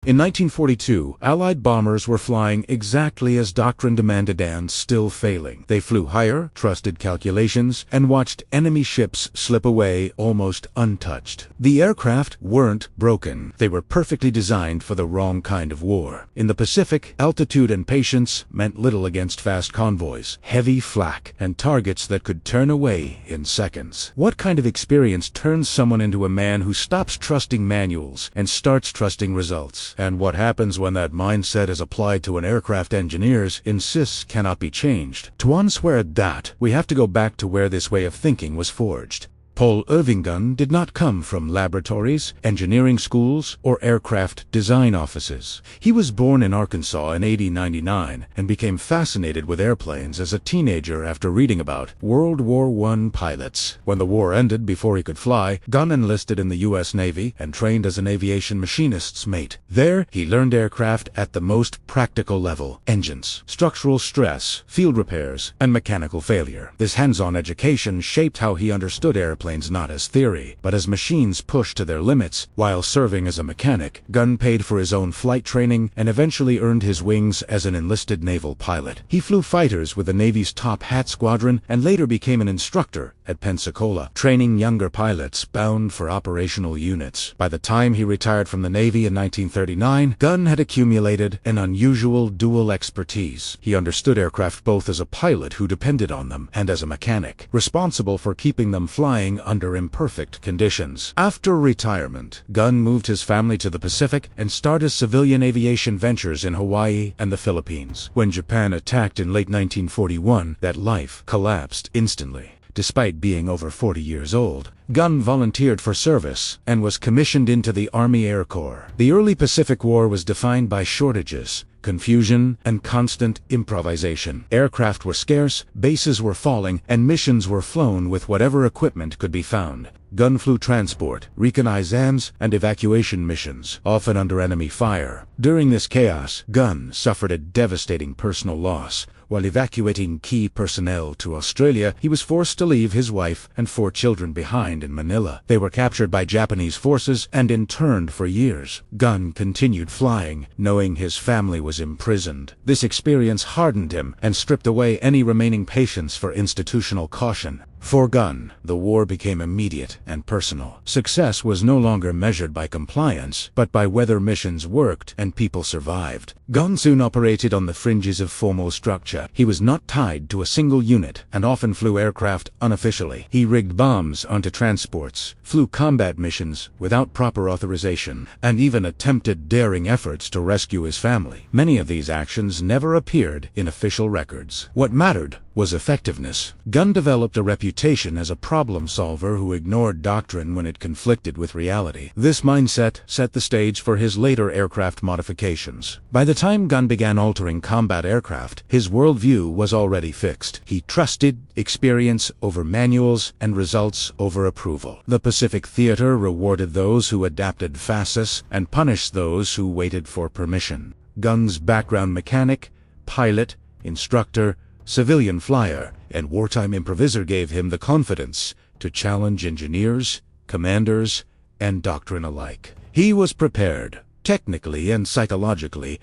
In 1942, Allied bombers were flying exactly as doctrine demanded and still failing. They flew higher, trusted calculations, and watched enemy ships slip away almost untouched. The aircraft weren't broken. They were perfectly designed for the wrong kind of war. In the Pacific, altitude and patience meant little against fast convoys, heavy flak, and targets that could turn away in seconds. What kind of experience turns someone into a man who stops trusting manuals and starts trusting results? And what happens when that mindset is applied to an aircraft engineers insists cannot be changed? To unswear that, we have to go back to where this way of thinking was forged. Paul Irving Gunn did not come from laboratories, engineering schools, or aircraft design offices. He was born in Arkansas in 1899 and became fascinated with airplanes as a teenager after reading about World War I pilots. When the war ended before he could fly, Gunn enlisted in the U.S. Navy and trained as an aviation machinist's mate. There, he learned aircraft at the most practical level: engines, structural stress, field repairs, and mechanical failure. This hands-on education shaped how he understood airplanes not as theory, but as machines pushed to their limits. While serving as a mechanic, Gunn paid for his own flight training and eventually earned his wings as an enlisted naval pilot. He flew fighters with the Navy's Top Hat Squadron and later became an instructor at Pensacola, training younger pilots bound for operational units. By the time he retired from the Navy in 1939, Gunn had accumulated an unusual dual expertise. He understood aircraft both as a pilot who depended on them and as a mechanic, responsible for keeping them flying under imperfect conditions. After retirement, Gunn moved his family to the Pacific and started civilian aviation ventures in Hawaii and the Philippines. When Japan attacked in late 1941, that life collapsed instantly. Despite being over 40 years old, Gunn volunteered for service and was commissioned into the Army Air Corps. The early Pacific War was defined by shortages, confusion, and constant improvisation. Aircraft were scarce, bases were falling, and missions were flown with whatever equipment could be found. Gunn flew transport, reconnaissance, and evacuation missions, often under enemy fire. During this chaos, Gunn suffered a devastating personal loss. While evacuating key personnel to Australia, he was forced to leave his wife and 4 children behind in Manila. They were captured by Japanese forces and interned for years. Gunn continued flying, knowing his family was imprisoned. This experience hardened him and stripped away any remaining patience for institutional caution. For Gunn, the war became immediate and personal. Success was no longer measured by compliance, but by whether missions worked and people survived. Gunn soon operated on the fringes of formal structure. He was not tied to a single unit and often flew aircraft unofficially. He rigged bombs onto transports, flew combat missions without proper authorization, and even attempted daring efforts to rescue his family. Many of these actions never appeared in official records. What mattered was effectiveness. Gunn developed a reputation as a problem solver who ignored doctrine when it conflicted with reality. This mindset set the stage for his later aircraft modifications. By the time Gunn began altering combat aircraft, his worldview was already fixed. He trusted experience over manuals and results over approval. The Pacific Theater rewarded those who adapted fastest and punished those who waited for permission. Gunn's background: mechanic, pilot, instructor, civilian flyer, and wartime improviser gave him the confidence to challenge engineers, commanders, and doctrine alike. He was prepared, technically and psychologically,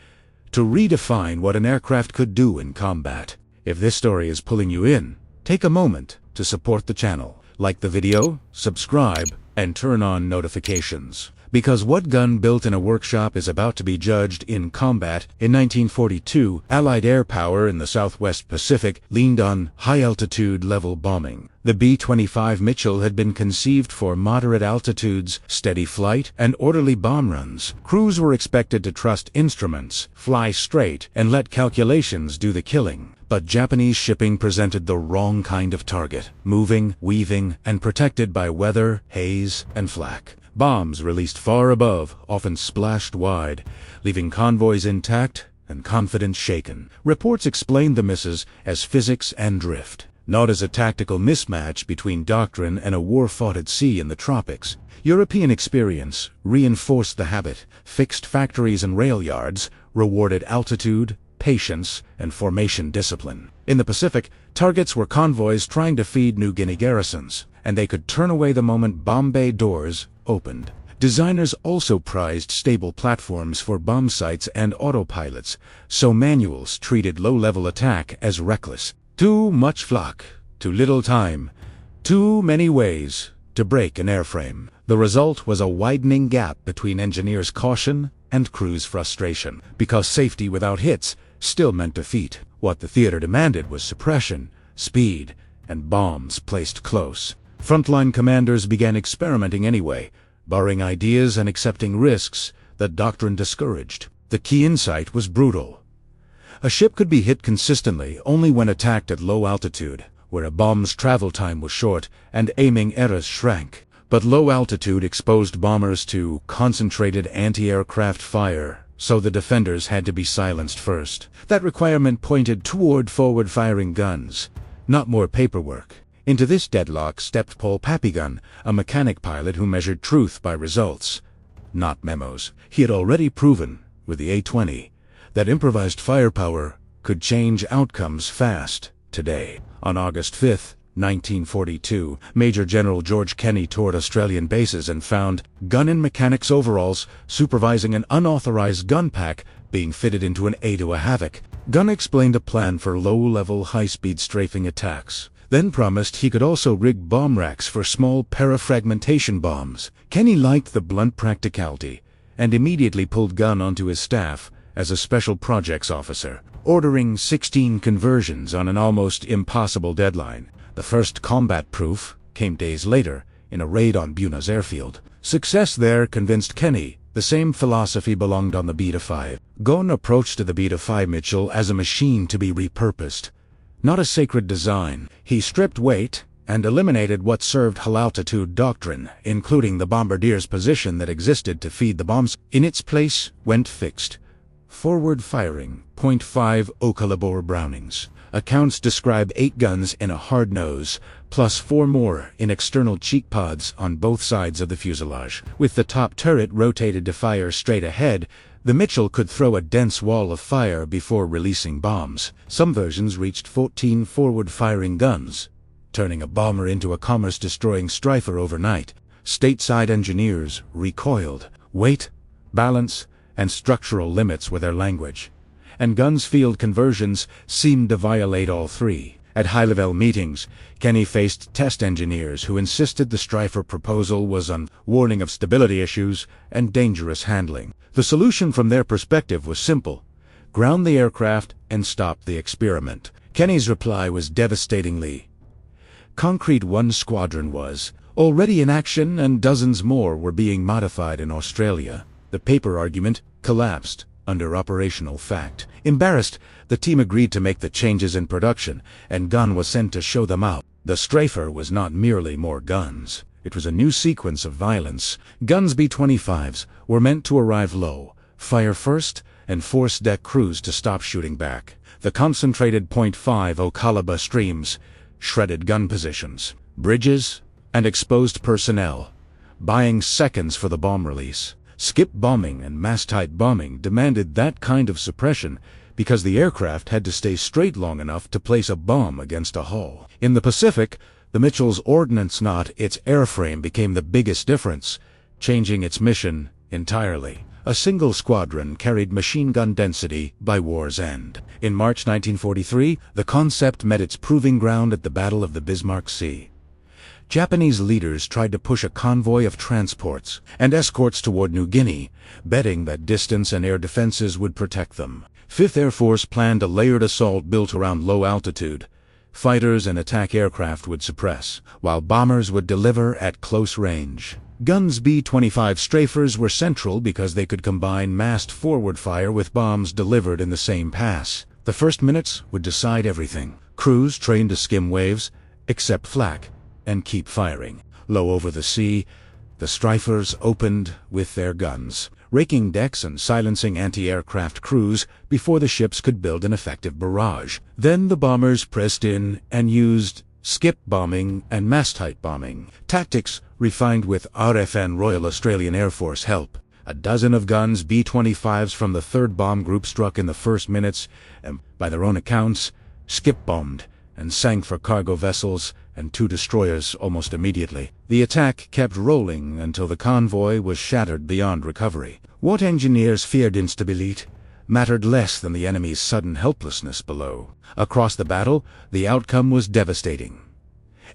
to redefine what an aircraft could do in combat. If this story is pulling you in, take a moment to support the channel. Like the video, subscribe, and turn on notifications. Because what Gunn built in a workshop is about to be judged in combat. In 1942, Allied air power in the Southwest Pacific leaned on high-altitude level bombing. The B-25 Mitchell had been conceived for moderate altitudes, steady flight, and orderly bomb runs. Crews were expected to trust instruments, fly straight, and let calculations do the killing. But Japanese shipping presented the wrong kind of target, moving, weaving, and protected by weather, haze, and flak. Bombs released far above often splashed wide, leaving convoys intact and confidence shaken. Reports explained the misses as physics and drift, not as a tactical mismatch between doctrine and a war fought at sea in the tropics. European experience reinforced the habit. Fixed factories and rail yards rewarded altitude, patience, and formation discipline. In the Pacific, targets were convoys trying to feed New Guinea garrisons, and they could turn away the moment bomb bay doors opened. Designers also prized stable platforms for bomb sites and autopilots, so manuals treated low-level attack as reckless. Too much flak, too little time, too many ways to break an airframe. The result was a widening gap between engineers' caution and crews' frustration, because safety without hits still meant defeat. What the theater demanded was suppression, speed, and bombs placed close. Frontline commanders began experimenting anyway, borrowing ideas and accepting risks that doctrine discouraged. The key insight was brutal. A ship could be hit consistently only when attacked at low altitude, where a bomb's travel time was short and aiming errors shrank. But low altitude exposed bombers to concentrated anti-aircraft fire, so the defenders had to be silenced first. That requirement pointed toward forward-firing guns, not more paperwork. Into this deadlock stepped Pappy Gunn, a mechanic pilot who measured truth by results, not memos. He had already proven, with the A-20, that improvised firepower could change outcomes fast today. On August 5, 1942, Major General George Kenny toured Australian bases and found Gunn in mechanics overalls supervising an unauthorized gun pack being fitted into an A-20 Havoc. Gunn explained a plan for low-level, high-speed strafing attacks, then promised he could also rig bomb racks for small parafragmentation bombs. Kenny liked the blunt practicality and immediately pulled Gunn onto his staff as a special projects officer, ordering 16 conversions on an almost impossible deadline. The first combat proof came days later in a raid on Buna's airfield. Success there convinced Kenny the same philosophy belonged on the B-25. Gunn approached the B-25 Mitchell as a machine to be repurposed, not a sacred design. He stripped weight and eliminated what served high-altitude doctrine, including the bombardiers' position that existed to feed the bombs. In its place went fixed, forward-firing .50 caliber Brownings. Accounts describe 8 guns in a hard nose, plus 4 more in external cheek pods on both sides of the fuselage. With the top turret rotated to fire straight ahead, the Mitchell could throw a dense wall of fire before releasing bombs. Some versions reached 14 forward-firing guns, turning a bomber into a commerce-destroying strafer overnight. Stateside engineers recoiled. Weight, balance, and structural limits were their language, and Gunn's field conversions seemed to violate all three. At high-level meetings, Kenny faced test engineers who insisted the strafer proposal was on warning of stability issues and dangerous handling. The solution from their perspective was simple: ground the aircraft and stop the experiment. Kenny's reply was devastatingly concrete. One squadron was already in action and dozens more were being modified in Australia. The paper argument collapsed under operational fact. Embarrassed, the team agreed to make the changes in production, and Gunn was sent to show them out. The strafer was not merely more guns. It was a new sequence of violence. Gunn's B-25s were meant to arrive low, fire first, and force deck crews to stop shooting back. The concentrated .50 caliber streams shredded gun positions, bridges, and exposed personnel, buying seconds for the bomb release. Skip bombing and mast-height bombing demanded that kind of suppression because the aircraft had to stay straight long enough to place a bomb against a hull. In the Pacific, the Mitchell's ordnance, not its airframe, became the biggest difference, changing its mission entirely. A single squadron carried machine gun density by war's end. In March 1943, the concept met its proving ground at the Battle of the Bismarck Sea. Japanese leaders tried to push a convoy of transports and escorts toward New Guinea, betting that distance and air defenses would protect them. 5th Air Force planned a layered assault built around low altitude. Fighters and attack aircraft would suppress, while bombers would deliver at close range. Gunn's B-25 strafers were central because they could combine massed forward fire with bombs delivered in the same pass. The first minutes would decide everything. Crews trained to skim waves, accept flak, and keep firing. Low over the sea, the strafers opened with their guns, raking decks and silencing anti-aircraft crews before the ships could build an effective barrage. Then the bombers pressed in and used skip bombing and mast-height bombing, tactics refined with RFN Royal Australian Air Force help. A dozen of Gunn's B-25s from the 3rd Bomb Group struck in the first minutes and, by their own accounts, skip-bombed and sank for cargo vessels and 2 destroyers almost immediately. The attack kept rolling until the convoy was shattered beyond recovery. What engineers feared instability mattered less than the enemy's sudden helplessness below. Across the battle, the outcome was devastating.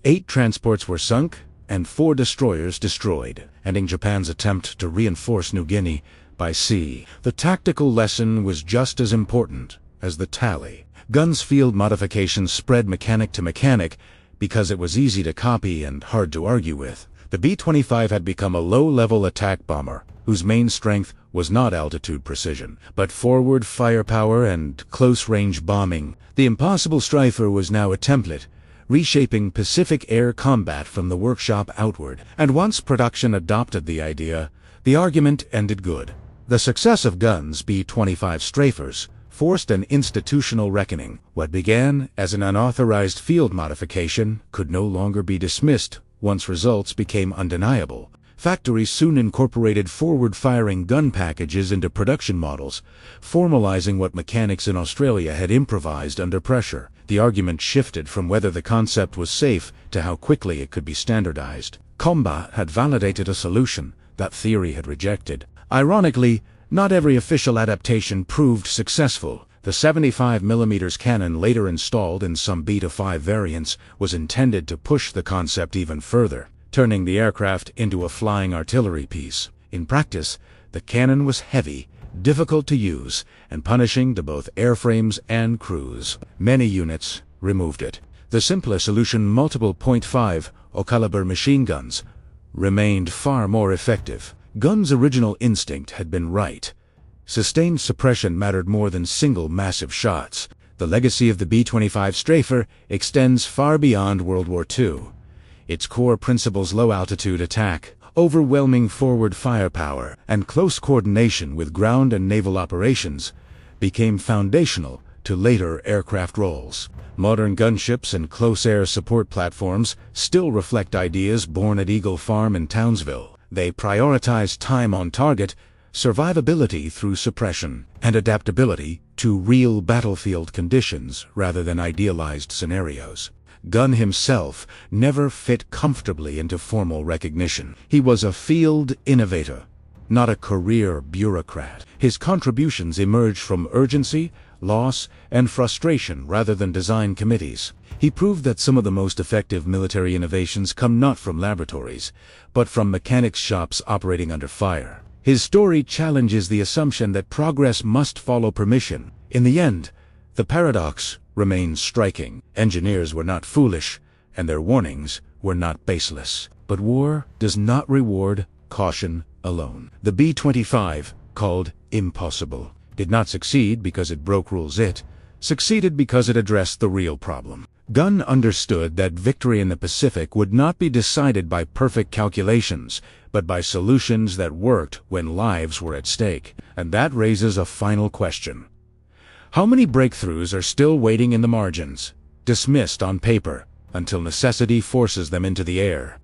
8 transports were sunk and 4 destroyers destroyed, ending Japan's attempt to reinforce New Guinea by sea. The tactical lesson was just as important as the tally. Gunn's field modifications spread mechanic to mechanic because it was easy to copy and hard to argue with. The B-25 had become a low-level attack bomber, whose main strength was not altitude precision, but forward firepower and close-range bombing. The impossible strafer was now a template, reshaping Pacific air combat from the workshop outward. And once production adopted the idea, the argument ended good. The success of Gunn's B-25 strafers forced an institutional reckoning. What began as an unauthorized field modification could no longer be dismissed once results became undeniable. Factories soon incorporated forward-firing gun packages into production models, formalizing what mechanics in Australia had improvised under pressure. The argument shifted from whether the concept was safe to how quickly it could be standardized. Combat had validated a solution that theory had rejected. Ironically, not every official adaptation proved successful. The 75mm cannon later installed in some B-25 variants was intended to push the concept even further, turning the aircraft into a flying artillery piece. In practice, the cannon was heavy, difficult to use, and punishing to both airframes and crews. Many units removed it. The simpler solution, multiple .5 caliber machine guns, remained far more effective. Gunn's original instinct had been right. Sustained suppression mattered more than single massive shots. The legacy of the B-25 strafer extends far beyond World War II. Its core principles, low-altitude attack, overwhelming forward firepower, and close coordination with ground and naval operations, became foundational to later aircraft roles. Modern gunships and close air support platforms still reflect ideas born at Eagle Farm in Townsville. They prioritize time on target, survivability through suppression, and adaptability to real battlefield conditions rather than idealized scenarios. Gunn himself never fit comfortably into formal recognition. He was a field innovator, not a career bureaucrat. His contributions emerged from urgency, loss, and frustration rather than design committees. He proved that some of the most effective military innovations come not from laboratories, but from mechanics shops operating under fire. His story challenges the assumption that progress must follow permission. In the end, the paradox remains striking. Engineers were not foolish, and their warnings were not baseless. But war does not reward caution alone. The B-25, called impossible, did not succeed because it broke rules. It succeeded because it addressed the real problem. Gunn understood that victory in the Pacific would not be decided by perfect calculations, but by solutions that worked when lives were at stake. And that raises a final question. How many breakthroughs are still waiting in the margins, dismissed on paper, until necessity forces them into the air?